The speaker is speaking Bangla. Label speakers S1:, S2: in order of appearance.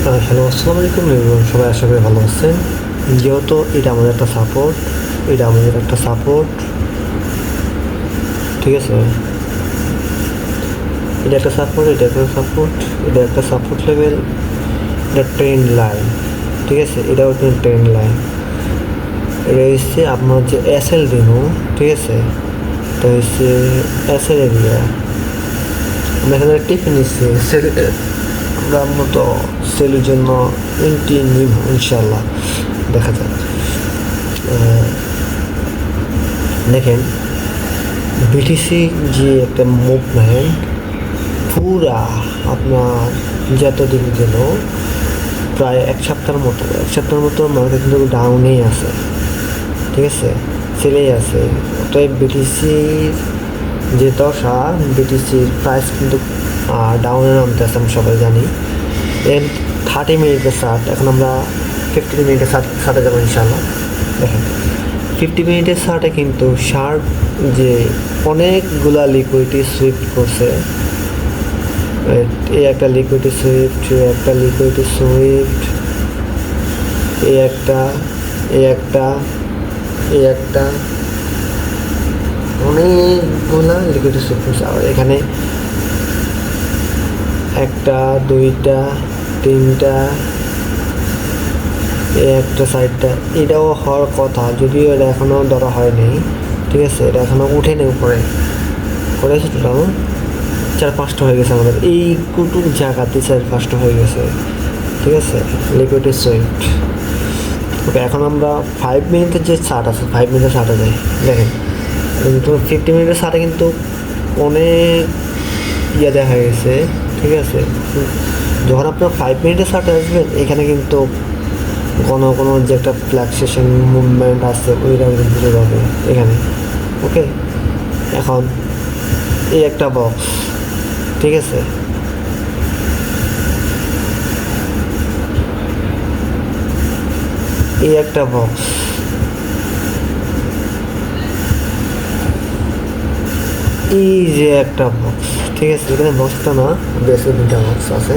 S1: হ্যালো, আসসালামু আলাইকুম এভরিওয়ান, সবাই আশা করি ভালো আছেন। যেহেতু এটা আমাদের একটা সাপোর্ট, ঠিক আছে। এটা একটা সাপোর্ট লেভেল, এটা ট্রেন্ড লাইন, ঠিক আছে। এটাও কিন্তু ট্রেন্ড লাইন। এটা হচ্ছে আপনার যে এসএল দিনু, ঠিক আছে। এটা হচ্ছে এসএল এরিয়া। আমরা এখানে টিপে নিচ্ছি আমরা মূলত সেলের জন্য এন্ট্রি নিব ইনশাল্লাহ, দেখা যাক। দেখেন, বিটিসি যে একটা মুভমেন্ট পুরা আপনার যতদিন গেল প্রায় এক সপ্তাহের মতো মার্কেট কিন্তু ডাউনেই আছে, ঠিক আছে, সেলেই আছে। অতএব বিটিসির যে দশা, বিটিসির প্রাইস কিন্তু ডাউনে নামতে আছে, আমরা সবাই জানি। এর 30 মিনিটের চার্ট, এখন আমরা 50 মিনিটের চার্টে যাবো ইনশাল্লাহ। দেখেন, 50 মিনিটের চার্টে কিন্তু শার্প যে অনেকগুলা লিকুইডিটি সুইফট করছে। এই একটা লিকুইডিটি সুইফট, এই একটা অনেকগুলা লিকুইডিটি সুইফট করছে। আর এখানে একটা, দুইটা, তিনটা, একটা সাইডটা, এটাও হওয়ার কথা, যদিও এটা এখনও ধরা হয়নি, ঠিক আছে। এটা এখনও উঠেনি উপরে, করেছে টোটাল 4-5টা হয়ে গেছে আমাদের এই কুটুর জায়গাতে, 4-5টা হয়ে গেছে, ঠিক আছে। Liquidity Swift. ওকে, এখন আমরা 5 মিনিটের যে চার্ট আছে, 5 মিনিটের চার্টে যাই। দেখেন, কিন্তু 50 মিনিটের চার্টে কিন্তু অনেক দেখা গেছে, ঠিক আছে। যখন আপনার 5 মিনিটের চার্টে আসবেন, এখানে কিন্তু কোনো যে একটা ফ্ল্যাক্সেশন মুভমেন্ট আছে, ওইটা কিন্তু বুঝে যাবে এখানে। ওকে, এখন এই একটা বক্স, ঠিক আছে। এই একটা বক্স, এই যে একটা বক্স, ঠিক আছে। এখানে বক্সটা না, বেশি 2টা বক্স আছে।